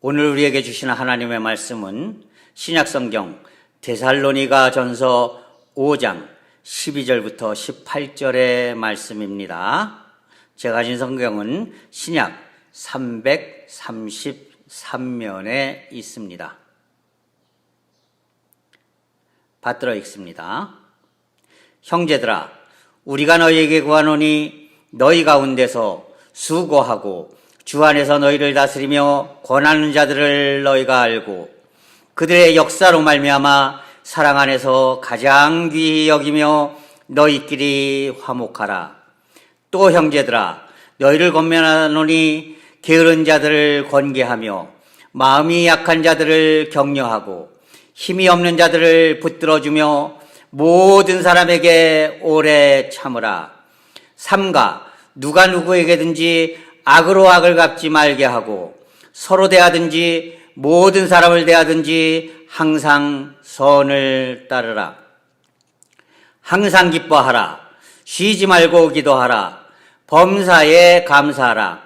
오늘 우리에게 주시는 하나님의 말씀은 신약성경 데살로니가전서 5장 12절부터 18절의 말씀입니다. 제가 가진 성경은 신약 333면에 있습니다. 받들어 읽습니다. 형제들아, 우리가 너희에게 구하노니 너희 가운데서 수고하고 주 안에서 너희를 다스리며 권하는 자들을 너희가 알고 그들의 역사로 말미암아 사랑 안에서 가장 귀히 여기며 너희끼리 화목하라. 또 형제들아, 너희를 권면하노니 게으른 자들을 권계하며 마음이 약한 자들을 격려하고 힘이 없는 자들을 붙들어주며 모든 사람에게 오래 참으라. 삼가 누가 누구에게든지 악으로 악을 갚지 말게 하고 서로 대하든지 모든 사람을 대하든지 항상 선을 따르라. 항상 기뻐하라. 쉬지 말고 기도하라. 범사에 감사하라.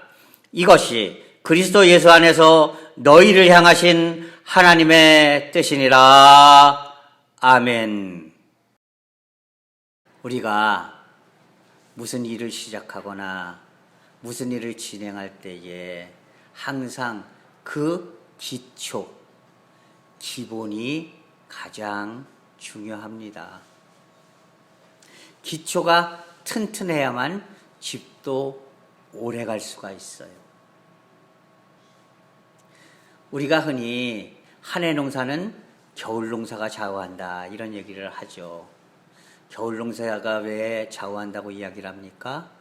이것이 그리스도 예수 안에서 너희를 향하신 하나님의 뜻이니라. 아멘. 우리가 무슨 일을 시작하거나 무슨 일을 진행할 때에 항상 그 기본이 가장 중요합니다. 기초가 튼튼해야만 집도 오래 갈 수가 있어요. 우리가 흔히 한 해 농사는 겨울 농사가 좌우한다 이런 얘기를 하죠. 겨울 농사가 왜 좌우한다고 이야기를 합니까?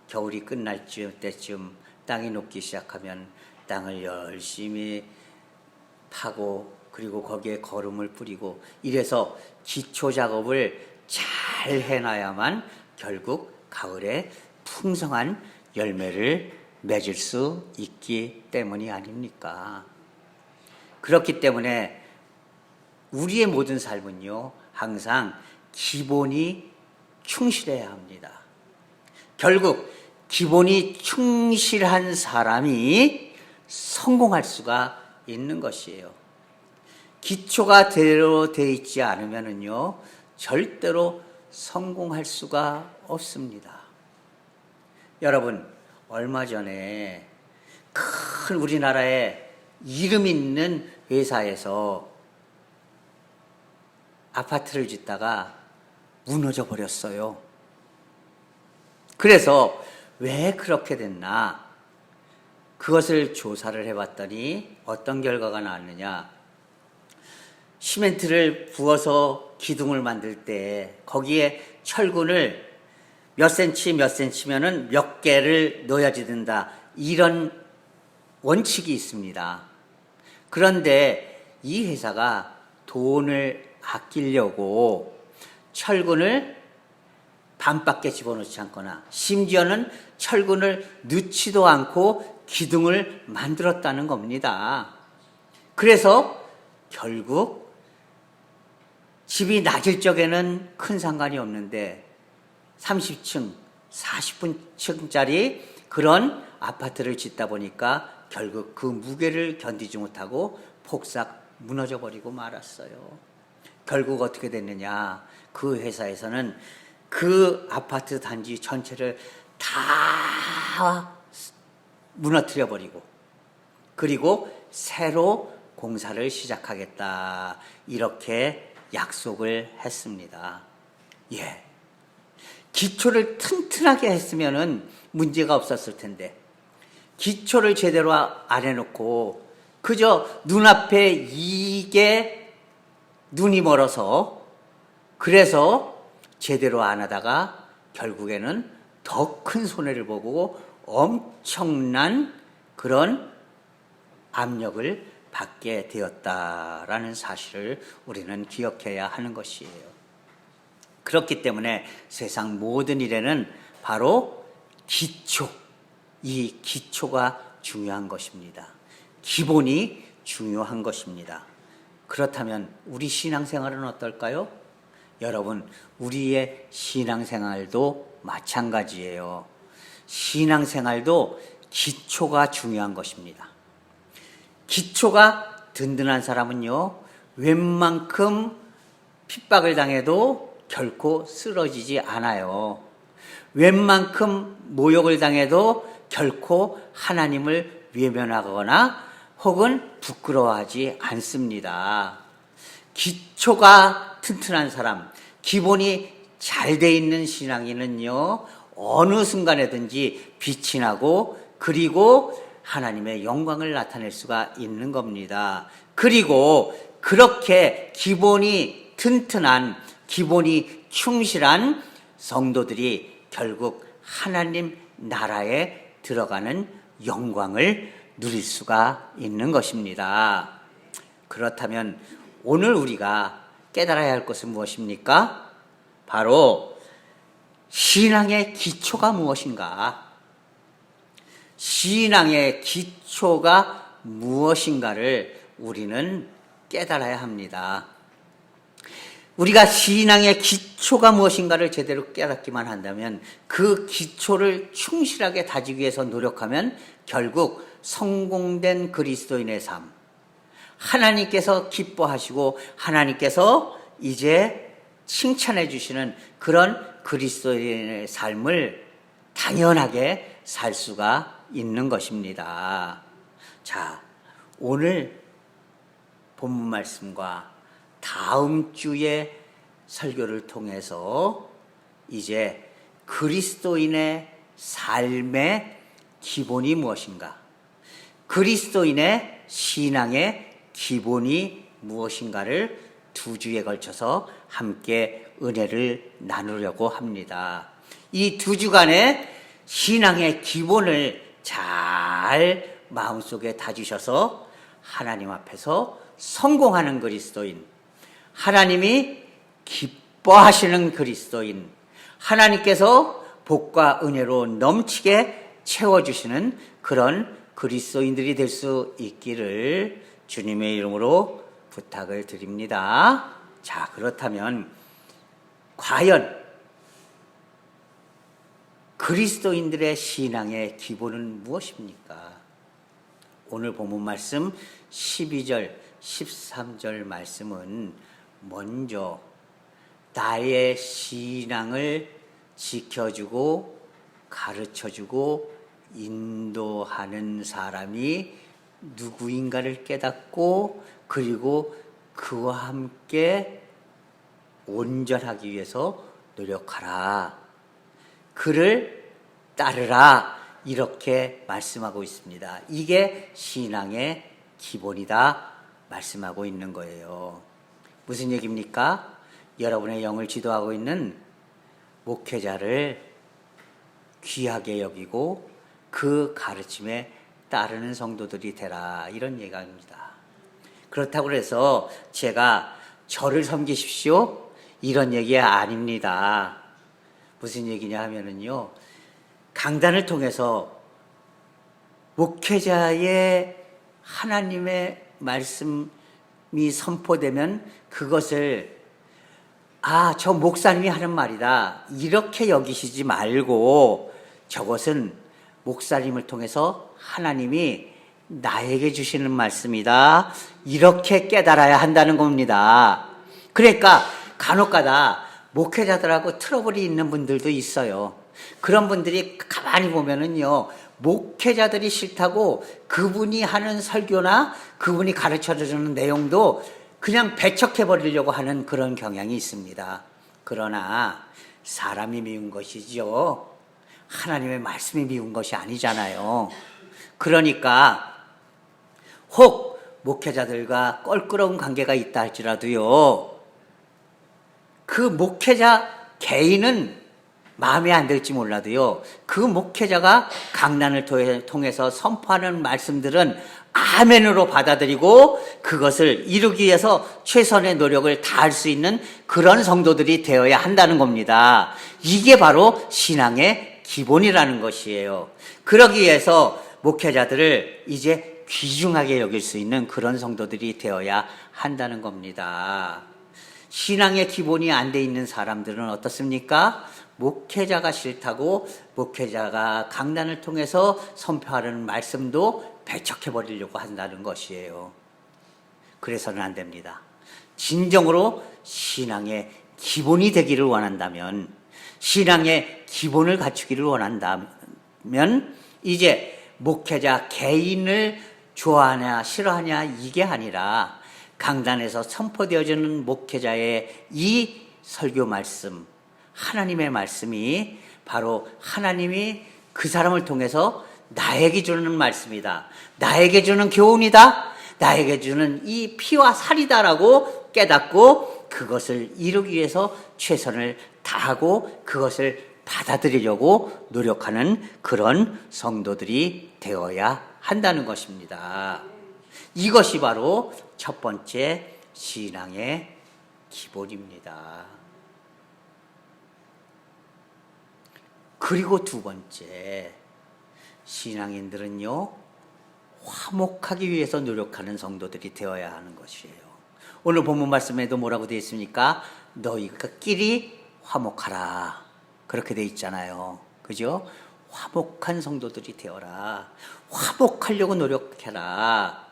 겨울이 끝날 때쯤 땅이 녹기 시작하면 땅을 열심히 파고 그리고 거기에 거름을 뿌리고 이래서 기초 작업을 잘 해놔야만 결국 가을에 풍성한 열매를 맺을 수 있기 때문이 아닙니까? 그렇기 때문에 우리의 모든 삶은요, 항상 기본이 충실해야 합니다. 결국 기본이 충실한 사람이 성공할 수가 있는 것이에요. 기초가 제대로 되어 있지 않으면요, 절대로 성공할 수가 없습니다. 여러분, 얼마 전에 큰 우리나라에 이름 있는 회사에서 아파트를 짓다가 무너져 버렸어요. 그래서 왜 그렇게 됐나? 그것을 조사를 해봤더니 어떤 결과가 나왔느냐? 시멘트를 부어서 기둥을 만들 때 거기에 철근을 몇 센치면은 몇 개를 넣어야지 된다. 이런 원칙이 있습니다. 그런데 이 회사가 돈을 아끼려고 철근을 반밖에 집어넣지 않거나 심지어는 철근을 넣지도 않고 기둥을 만들었다는 겁니다. 그래서 결국 집이 낮을 적에는 큰 상관이 없는데 30층, 40층짜리 그런 아파트를 짓다 보니까 결국 그 무게를 견디지 못하고 폭삭 무너져 버리고 말았어요. 결국 어떻게 됐느냐? 그 회사에서는 그 아파트 단지 전체를 다 무너뜨려 버리고 그리고 새로 공사를 시작하겠다 이렇게 약속을 했습니다. 예, 기초를 튼튼하게 했으면은 문제가 없었을 텐데 기초를 제대로 안 해놓고 그저 눈앞에 이게 눈이 멀어서 그래서 제대로 안 하다가 결국에는 더 큰 손해를 보고 엄청난 그런 압력을 받게 되었다라는 사실을 우리는 기억해야 하는 것이에요. 그렇기 때문에 세상 모든 일에는 바로 이 기초가 중요한 것입니다. 기본이 중요한 것입니다. 그렇다면 우리 신앙생활은 어떨까요? 여러분, 우리의 신앙생활도 마찬가지예요. 신앙생활도 기초가 중요한 것입니다. 기초가 든든한 사람은요, 웬만큼 핍박을 당해도 결코 쓰러지지 않아요. 웬만큼 모욕을 당해도 결코 하나님을 외면하거나 혹은 부끄러워하지 않습니다. 기초가 튼튼한 사람, 기본이 잘 돼 있는 신앙인은요, 어느 순간에든지 빛이 나고 그리고 하나님의 영광을 나타낼 수가 있는 겁니다. 그리고 그렇게 기본이 튼튼한, 기본이 충실한 성도들이 결국 하나님 나라에 들어가는 영광을 누릴 수가 있는 것입니다. 그렇다면 오늘 우리가 깨달아야 할 것은 무엇입니까? 바로 신앙의 기초가 무엇인가? 신앙의 기초가 무엇인가를 우리는 깨달아야 합니다. 우리가 신앙의 기초가 무엇인가를 제대로 깨닫기만 한다면 그 기초를 충실하게 다지기 위해서 노력하면 결국 성공된 그리스도인의 삶, 하나님께서 기뻐하시고 하나님께서 이제 칭찬해 주시는 그런 그리스도인의 삶을 당연하게 살 수가 있는 것입니다. 자, 오늘 본문 말씀과 다음 주의 설교를 통해서 이제 그리스도인의 삶의 기본이 무엇인가, 그리스도인의 신앙의 기본이 무엇인가를 두 주에 걸쳐서 함께 은혜를 나누려고 합니다. 이 두 주간의 신앙의 기본을 잘 마음속에 다지셔서 하나님 앞에서 성공하는 그리스도인, 하나님이 기뻐하시는 그리스도인, 하나님께서 복과 은혜로 넘치게 채워주시는 그런 그리스도인들이 될 수 있기를 주님의 이름으로 부탁을 드립니다. 자, 그렇다면 과연 그리스도인들의 신앙의 기본은 무엇입니까? 오늘 본문 말씀 12절, 13절 말씀은 먼저 나의 신앙을 지켜주고 가르쳐주고 인도하는 사람이 누구인가를 깨닫고 그리고 그와 함께 온전하기 위해서 노력하라. 그를 따르라. 이렇게 말씀하고 있습니다. 이게 신앙의 기본이다 말씀하고 있는 거예요. 무슨 얘기입니까? 여러분의 영을 지도하고 있는 목회자를 귀하게 여기고 그 가르침에 따르는 성도들이 되라, 이런 얘기입니다. 그렇다고 해서 제가 저를 섬기십시오 이런 얘기 아닙니다. 무슨 얘기냐 하면은요, 강단을 통해서 목회자의 하나님의 말씀이 선포되면 그것을 저 목사님이 하는 말이다 이렇게 여기시지 말고 저것은 목사님을 통해서 하나님이 나에게 주시는 말씀이다 이렇게 깨달아야 한다는 겁니다. 그러니까 간혹가다 목회자들하고 트러블이 있는 분들도 있어요. 그런 분들이 가만히 보면은요, 목회자들이 싫다고 그분이 하는 설교나 그분이 가르쳐주는 내용도 그냥 배척해버리려고 하는 그런 경향이 있습니다. 그러나 사람이 미운 것이죠. 하나님의 말씀이 미운 것이 아니잖아요. 그러니까 혹 목회자들과 껄끄러운 관계가 있다 할지라도요, 그 목회자 개인은 마음에 안 들지 몰라도요, 그 목회자가 강단을 통해서 선포하는 말씀들은 아멘으로 받아들이고 그것을 이루기 위해서 최선의 노력을 다할 수 있는 그런 성도들이 되어야 한다는 겁니다. 이게 바로 신앙의 기본이라는 것이에요. 그러기 위해서 목회자들을 이제 귀중하게 여길 수 있는 그런 성도들이 되어야 한다는 겁니다. 신앙의 기본이 안 돼 있는 사람들은 어떻습니까? 목회자가 싫다고 목회자가 강단을 통해서 선포하는 말씀도 배척해버리려고 한다는 것이에요. 그래서는 안 됩니다. 진정으로 신앙의 기본이 되기를 원한다면, 신앙의 기본을 갖추기를 원한다면 이제 목회자 개인을 좋아하냐 싫어하냐 이게 아니라 강단에서 선포되어지는 목회자의 이 설교 말씀, 하나님의 말씀이 바로 하나님이 그 사람을 통해서 나에게 주는 말씀이다, 나에게 주는 교훈이다, 나에게 주는 이 피와 살이다라고 깨닫고 그것을 이루기 위해서 최선을 다하고 그것을 받아들이려고 노력하는 그런 성도들이 되어야 한다는 것입니다. 이것이 바로 첫 번째 신앙의 기본입니다. 그리고 두 번째, 신앙인들은요, 화목하기 위해서 노력하는 성도들이 되어야 하는 것이에요. 오늘 본문 말씀에도 뭐라고 되어 있습니까? 너희끼리 화목하라. 그렇게 되어 있잖아요. 그죠? 화목한 성도들이 되어라. 화목하려고 노력해라.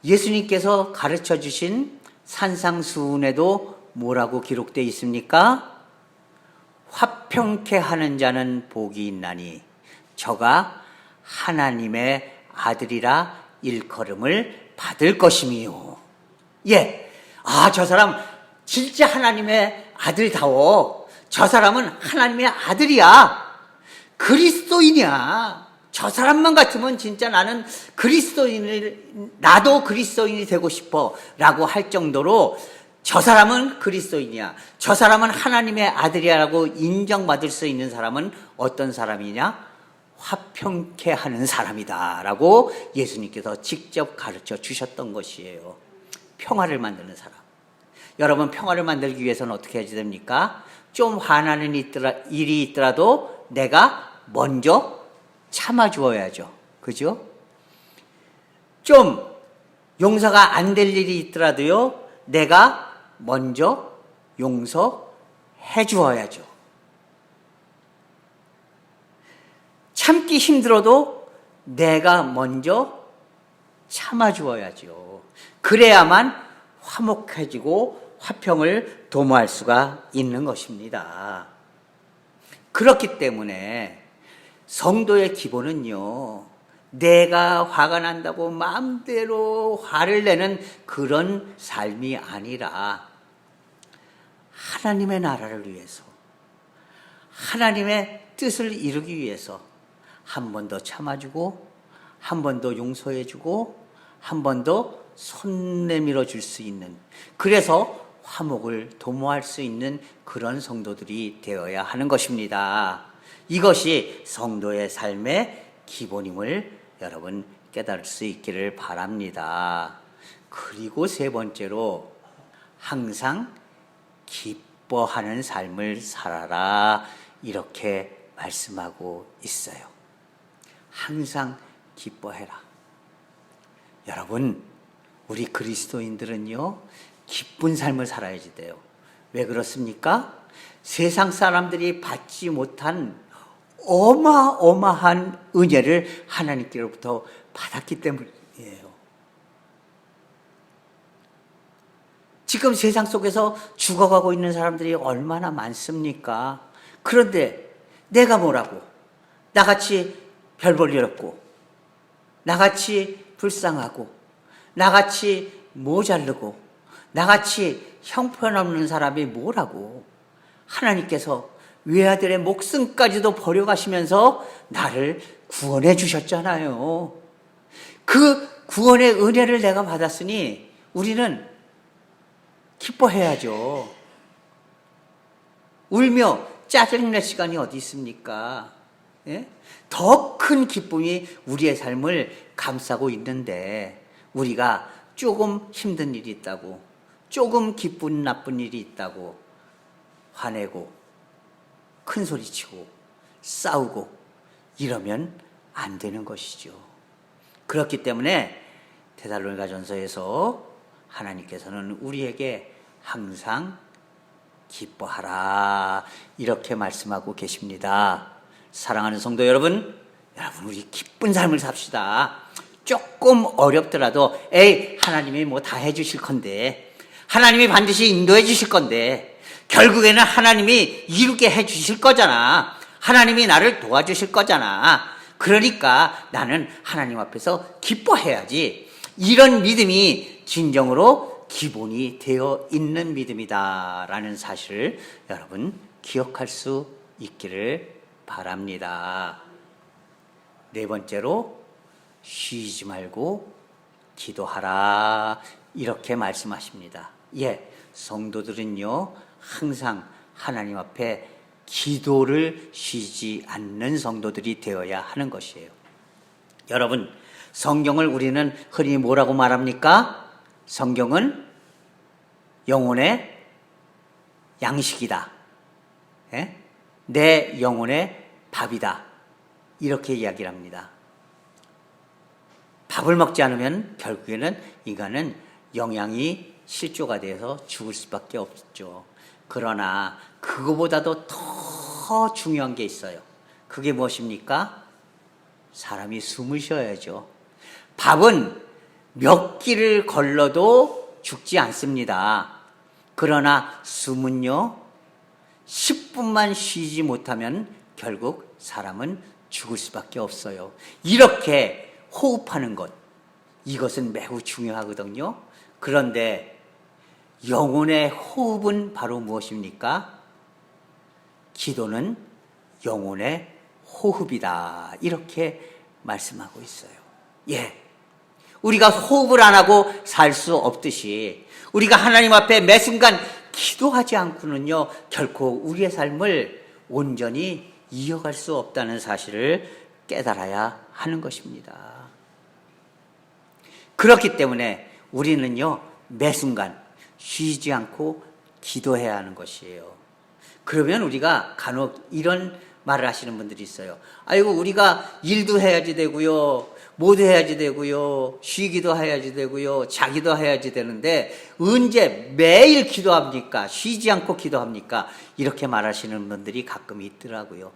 예수님께서 가르쳐 주신 산상수훈에도 뭐라고 기록되어 있습니까? 화평케 하는 자는 복이 있나니 저가 하나님의 아들이라 일컬음을 받을 것이미요. 예, 저 사람 진짜 하나님의 아들다워. 저 사람은 하나님의 아들이야. 그리스도인이야. 저 사람만 같으면 진짜 나는 나도 그리스도인이 되고 싶어 라고 할 정도로 저 사람은 그리스도인이야, 저 사람은 하나님의 아들이라고 인정받을 수 있는 사람은 어떤 사람이냐? 화평케 하는 사람이다 라고 예수님께서 직접 가르쳐 주셨던 것이에요. 평화를 만드는 사람. 여러분, 평화를 만들기 위해서는 어떻게 해야 됩니까? 좀 화나는 일이 있더라도 내가 먼저 참아주어야죠. 그죠? 좀 용서가 안 될 일이 있더라도요, 내가 먼저 용서해 주어야죠. 참기 힘들어도 내가 먼저 참아주어야죠. 그래야만 화목해지고 화평을 도모할 수가 있는 것입니다. 그렇기 때문에 성도의 기본은요, 내가 화가 난다고 마음대로 화를 내는 그런 삶이 아니라 하나님의 나라를 위해서, 하나님의 뜻을 이루기 위해서 한 번 더 참아주고, 한 번 더 용서해주고, 한 번 더 손 내밀어 줄 수 있는, 그래서 화목을 도모할 수 있는 그런 성도들이 되어야 하는 것입니다. 이것이 성도의 삶의 기본임을 여러분 깨달을 수 있기를 바랍니다. 그리고 세 번째로, 항상 기뻐하는 삶을 살아라, 이렇게 말씀하고 있어요. 항상 기뻐해라. 여러분, 우리 그리스도인들은요, 기쁜 삶을 살아야지 돼요. 왜 그렇습니까? 세상 사람들이 받지 못한 어마어마한 은혜를 하나님께로부터 받았기 때문이에요. 지금 세상 속에서 죽어가고 있는 사람들이 얼마나 많습니까? 그런데 내가 뭐라고? 나같이 별 볼 일 없고, 나같이 불쌍하고, 나같이 모자르고, 나같이 형편없는 사람이 뭐라고? 하나님께서 외아들의 목숨까지도 버려가시면서 나를 구원해 주셨잖아요. 그 구원의 은혜를 내가 받았으니 우리는 기뻐해야죠. 울며 짜증낼 시간이 어디 있습니까? 예? 더 큰 기쁨이 우리의 삶을 감싸고 있는데, 우리가 조금 힘든 일이 있다고, 조금 기쁜 나쁜 일이 있다고 화내고 큰 소리치고 싸우고 이러면 안 되는 것이죠. 그렇기 때문에 데살로니가전서에서 하나님께서는 우리에게 항상 기뻐하라. 이렇게 말씀하고 계십니다. 사랑하는 성도 여러분, 우리 기쁜 삶을 삽시다. 조금 어렵더라도 하나님이 뭐 다 해주실 건데, 하나님이 반드시 인도해 주실 건데, 결국에는 하나님이 이루게 해 주실 거잖아. 하나님이 나를 도와주실 거잖아. 그러니까 나는 하나님 앞에서 기뻐해야지. 이런 믿음이 진정으로 기본이 되어 있는 믿음이다라는 사실을 여러분 기억할 수 있기를 바랍니다. 네 번째로, 쉬지 말고 기도하라. 이렇게 말씀하십니다. 성도들은요, 항상 하나님 앞에 기도를 쉬지 않는 성도들이 되어야 하는 것이에요. 여러분, 성경을 우리는 흔히 뭐라고 말합니까? 성경은 영혼의 양식이다. 내 영혼의 밥이다. 이렇게 이야기를 합니다. 밥을 먹지 않으면 결국에는 인간은 영양이 실조가 돼서 죽을 수밖에 없죠. 그러나 그거보다도 더 중요한 게 있어요. 그게 무엇입니까? 사람이 숨을 쉬어야죠. 밥은 몇 끼를 걸러도 죽지 않습니다. 그러나 숨은요, 10분만 쉬지 못하면 결국 사람은 죽을 수밖에 없어요. 이렇게 호흡하는 것, 이것은 매우 중요하거든요. 그런데 영혼의 호흡은 바로 무엇입니까? 기도는 영혼의 호흡이다. 이렇게 말씀하고 있어요. 우리가 호흡을 안 하고 살 수 없듯이 우리가 하나님 앞에 매 순간 기도하지 않고는요, 결코 우리의 삶을 온전히 이어갈 수 없다는 사실을 깨달아야 하는 것입니다. 그렇기 때문에 우리는요, 매 순간 쉬지 않고 기도해야 하는 것이에요. 그러면 우리가 간혹 이런 말을 하시는 분들이 있어요. 아이고, 우리가 일도 해야지 되고요, 뭐도 해야지 되고요, 쉬기도 해야지 되고요, 자기도 해야지 되는데 언제 매일 기도합니까? 쉬지 않고 기도합니까? 이렇게 말하시는 분들이 가끔 있더라고요.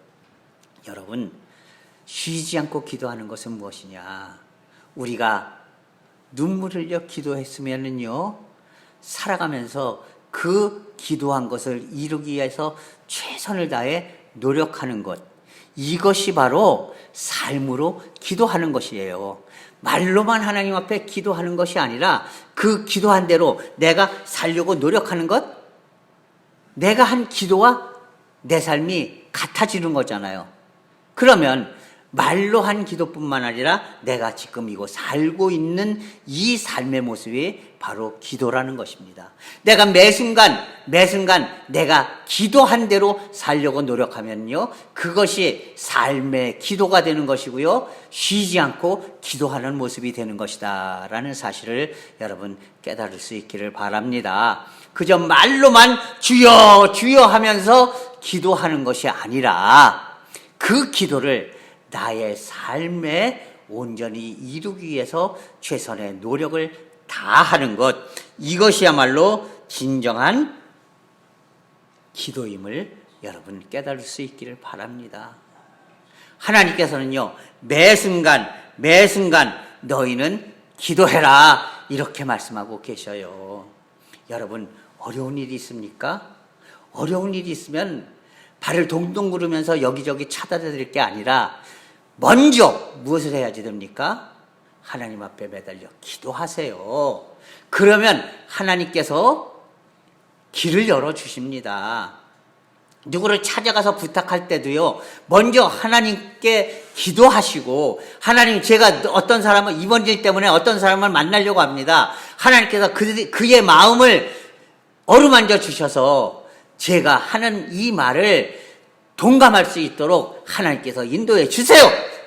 여러분, 쉬지 않고 기도하는 것은 무엇이냐? 우리가 눈물 흘려 기도했으면은요, 살아가면서 그 기도한 것을 이루기 위해서 최선을 다해 노력하는 것, 이것이 바로 삶으로 기도하는 것이에요. 말로만 하나님 앞에 기도하는 것이 아니라 그 기도한 대로 내가 살려고 노력하는 것, 내가 한 기도와 내 삶이 같아지는 거잖아요. 그러면 말로 한 기도뿐만 아니라 내가 지금 이곳 살고 있는 이 삶의 모습이 바로 기도라는 것입니다. 내가 매 순간 내가 기도한 대로 살려고 노력하면요, 그것이 삶의 기도가 되는 것이고요, 쉬지 않고 기도하는 모습이 되는 것이다 라는 사실을 여러분 깨달을 수 있기를 바랍니다. 그저 말로만 주여 주여 하면서 기도하는 것이 아니라 그 기도를 나의 삶에 온전히 이루기 위해서 최선의 노력을 다하는 것, 이것이야말로 진정한 기도임을 여러분 깨달을 수 있기를 바랍니다. 하나님께서는요, 매 순간 너희는 기도해라 이렇게 말씀하고 계셔요. 여러분, 어려운 일이 있습니까? 어려운 일이 있으면 발을 동동 구르면서 여기저기 찾아다닐 게 아니라 먼저 무엇을 해야지 됩니까? 하나님 앞에 매달려 기도하세요. 그러면 하나님께서 길을 열어주십니다. 누구를 찾아가서 부탁할 때도요, 먼저 하나님께 기도하시고, 하나님, 제가 어떤 사람을, 이번 일 때문에 어떤 사람을 만나려고 합니다. 하나님께서 그의 마음을 어루만져 주셔서 제가 하는 이 말을 동감할 수 있도록 하나님께서 인도해 주세요.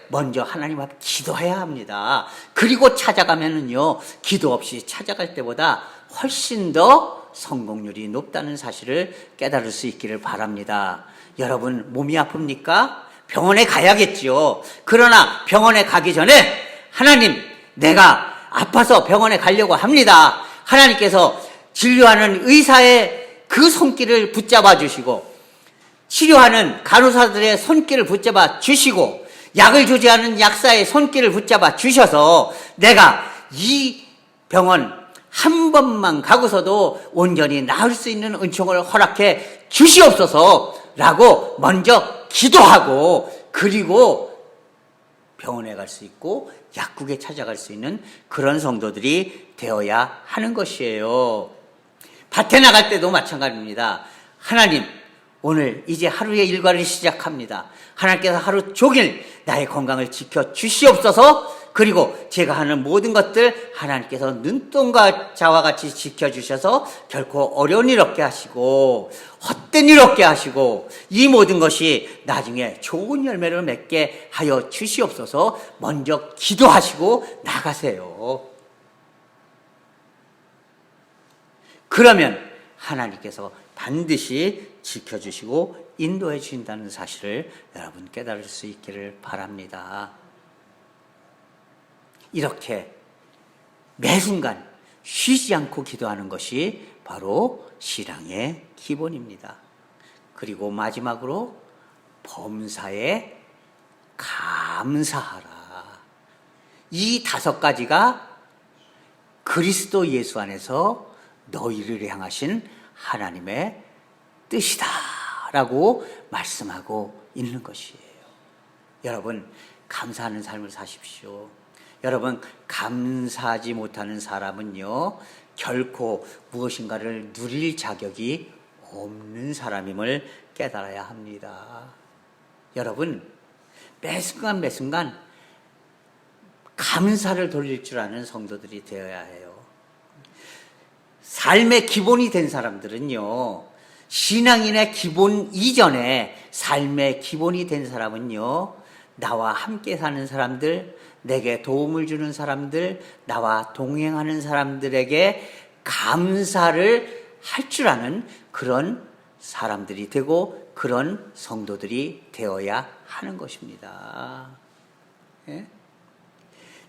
먼저 하나님 앞에 기도해야 합니다. 그리고 찾아가면은요, 기도 없이 찾아갈 때보다 훨씬 더 성공률이 높다는 사실을 깨달을 수 있기를 바랍니다. 여러분, 몸이 아픕니까? 병원에 가야겠죠. 그러나 병원에 가기 전에 하나님, 내가 아파서 병원에 가려고 합니다. 하나님께서 진료하는 의사의 그 손길을 붙잡아 주시고, 치료하는 간호사들의 손길을 붙잡아 주시고, 약을 조제하는 약사의 손길을 붙잡아 주셔서 내가 이 병원 한 번만 가고서도 온전히 나을 수 있는 은총을 허락해 주시옵소서라고 먼저 기도하고, 그리고 병원에 갈 수 있고 약국에 찾아갈 수 있는 그런 성도들이 되어야 하는 것이에요. 밭에 나갈 때도 마찬가지입니다. 하나님, 오늘 이제 하루의 일과를 시작합니다. 하나님께서 하루 종일 나의 건강을 지켜 주시옵소서. 그리고 제가 하는 모든 것들 하나님께서 눈동자 자와 같이 지켜주셔서 결코 어려운 일 없게 하시고 헛된 일 없게 하시고 이 모든 것이 나중에 좋은 열매를 맺게 하여 주시옵소서. 먼저 기도하시고 나가세요. 그러면 하나님께서 반드시 지켜주시고 인도해 주신다는 사실을 여러분 깨달을 수 있기를 바랍니다. 이렇게 매 순간 쉬지 않고 기도하는 것이 바로 신앙의 기본입니다. 그리고 마지막으로 범사에 감사하라. 이 5가지가 그리스도 예수 안에서 너희를 향하신 하나님의 뜻이다 라고 말씀하고 있는 것이에요. 여러분, 감사하는 삶을 사십시오. 여러분, 감사하지 못하는 사람은요, 결코 무엇인가를 누릴 자격이 없는 사람임을 깨달아야 합니다. 여러분, 매 순간 매 순간 감사를 돌릴 줄 아는 성도들이 되어야 해요. 삶의 기본이 된 사람들은요, 신앙인의 기본 이전에 삶의 기본이 된 사람은요, 나와 함께 사는 사람들, 내게 도움을 주는 사람들, 나와 동행하는 사람들에게 감사를 할 줄 아는 그런 사람들이 되고 그런 성도들이 되어야 하는 것입니다. 예?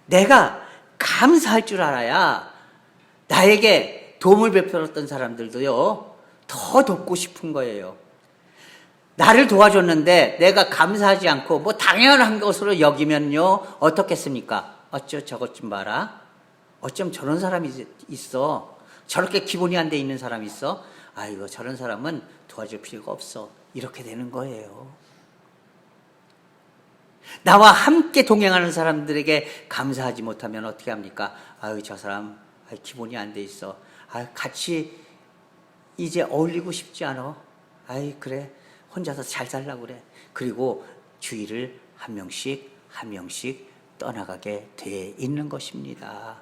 내가 감사할 줄 알아야 나에게 도움을 베풀었던 사람들도요, 더 돕고 싶은 거예요. 나를 도와줬는데 내가 감사하지 않고 뭐 당연한 것으로 여기면요, 어떻겠습니까? 어쩌 저것 좀 봐라. 어쩜 저런 사람이 있어. 저렇게 기본이 안 돼 있는 사람이 있어. 아이고, 저런 사람은 도와줄 필요가 없어. 이렇게 되는 거예요. 나와 함께 동행하는 사람들에게 감사하지 못하면 어떻게 합니까? 아유, 저 사람 기본이 안 돼 있어. 아유, 같이 이제 어울리고 싶지 않아. 아이, 그래. 혼자서 잘 살라고 그래. 그리고 주위를 한 명씩 한 명씩 떠나가게 돼 있는 것입니다.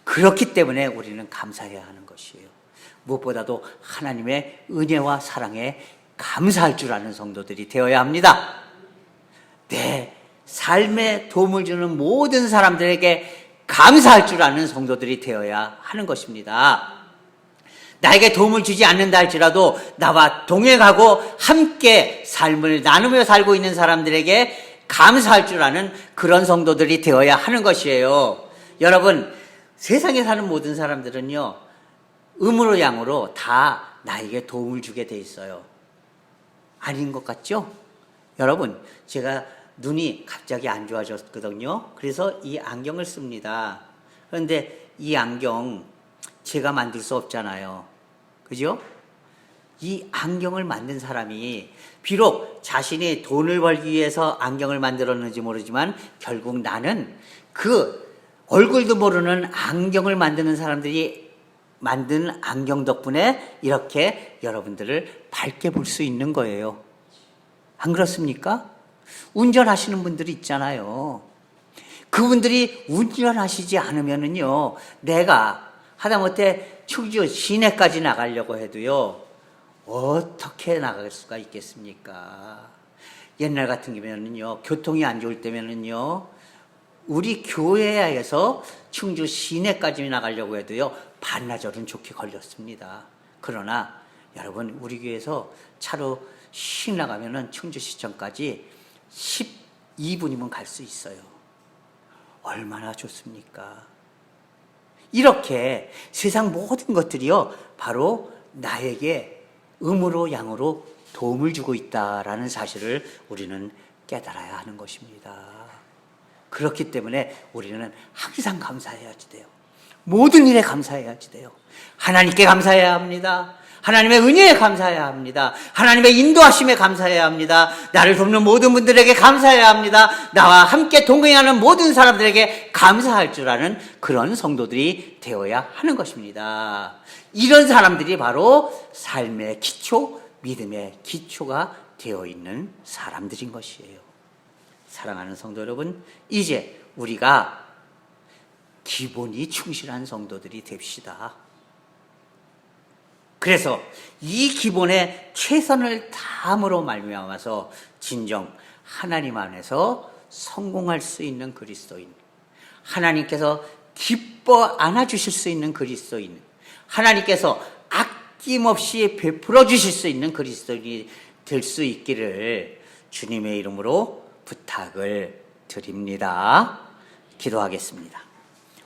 그렇기 때문에 우리는 감사해야 하는 것이에요. 무엇보다도 하나님의 은혜와 사랑에 감사할 줄 아는 성도들이 되어야 합니다. 내 삶에 도움을 주는 모든 사람들에게 감사할 줄 아는 성도들이 되어야 하는 것입니다. 나에게 도움을 주지 않는다 할지라도 나와 동행하고 함께 삶을 나누며 살고 있는 사람들에게 감사할 줄 아는 그런 성도들이 되어야 하는 것이에요. 여러분, 세상에 사는 모든 사람들은요, 음으로 양으로 다 나에게 도움을 주게 돼 있어요. 아닌 것 같죠? 여러분, 제가 눈이 갑자기 안 좋아졌거든요. 그래서 이 안경을 씁니다. 그런데 이 안경 제가 만들 수 없잖아요. 그죠? 이 안경을 만든 사람이 비록 자신이 돈을 벌기 위해서 안경을 만들었는지 모르지만 결국 나는 그 얼굴도 모르는 안경을 만드는 사람들이 만든 안경 덕분에 이렇게 여러분들을 밝게 볼 수 있는 거예요. 안 그렇습니까? 운전하시는 분들이 있잖아요. 그분들이 운전하시지 않으면은요, 내가 하다못해 충주 시내까지 나가려고 해도요, 어떻게 나갈 수가 있겠습니까? 옛날 같은 경우에는요, 교통이 안 좋을 때면은요, 우리 교회에서 충주 시내까지 나가려고 해도요, 반나절은 좋게 걸렸습니다. 그러나 여러분, 우리 교회에서 차로 씩 나가면은 충주시청까지 12분이면 갈 수 있어요. 얼마나 좋습니까? 이렇게 세상 모든 것들이요, 바로 나에게 음으로 양으로 도움을 주고 있다라는 사실을 우리는 깨달아야 하는 것입니다. 그렇기 때문에 우리는 항상 감사해야지 돼요. 모든 일에 감사해야지 돼요. 하나님께 감사해야 합니다. 하나님의 은혜에 감사해야 합니다. 하나님의 인도하심에 감사해야 합니다. 나를 돕는 모든 분들에게 감사해야 합니다. 나와 함께 동행하는 모든 사람들에게 감사할 줄 아는 그런 성도들이 되어야 하는 것입니다. 이런 사람들이 바로 삶의 기초, 믿음의 기초가 되어 있는 사람들인 것이에요. 사랑하는 성도 여러분, 이제 우리가 기본이 충실한 성도들이 됩시다. 그래서 이 기본에 최선을 다함으로 말미암아서 진정 하나님 안에서 성공할 수 있는 그리스도인, 하나님께서 기뻐 안아주실 수 있는 그리스도인, 하나님께서 아낌없이 베풀어 주실 수 있는 그리스도인이 될 수 있기를 주님의 이름으로 부탁을 드립니다. 기도하겠습니다.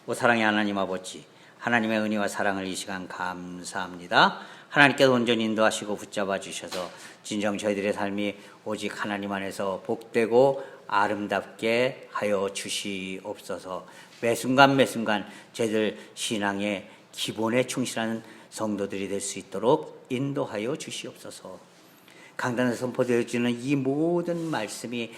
오 사랑의 하나님 아버지, 하나님의 은혜와 사랑을 이 시간 감사합니다. 하나님께서 온전히 인도하시고 붙잡아 주셔서 진정 저희들의 삶이 오직 하나님 안에서 복되고 아름답게 하여 주시옵소서. 매 순간 매 순간 저희들 신앙의 기본에 충실한 성도들이 될 수 있도록 인도하여 주시옵소서. 강단에서 선포되어지는 이 모든 말씀이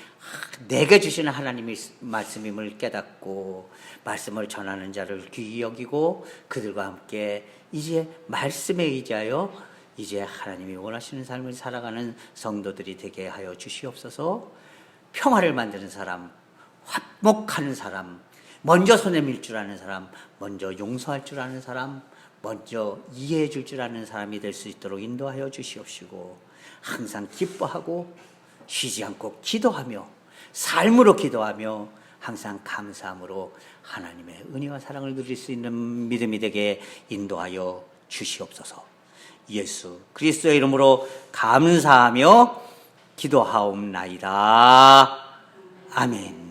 내게 주시는 하나님의 말씀임을 깨닫고 말씀을 전하는 자를 귀히 여기고 그들과 함께 이제 말씀에 의지하여 이제 하나님이 원하시는 삶을 살아가는 성도들이 되게 하여 주시옵소서. 평화를 만드는 사람, 화목하는 사람, 먼저 손에 밀 줄 아는 사람, 먼저 용서할 줄 아는 사람, 먼저 이해해 줄 줄 아는 사람이 될 수 있도록 인도하여 주시옵시고 항상 기뻐하고 쉬지 않고 기도하며 삶으로 기도하며 항상 감사함으로 하나님의 은혜와 사랑을 누릴 수 있는 믿음이 되게 인도하여 주시옵소서. 예수 그리스도의 이름으로 감사하며 기도하옵나이다. 아멘.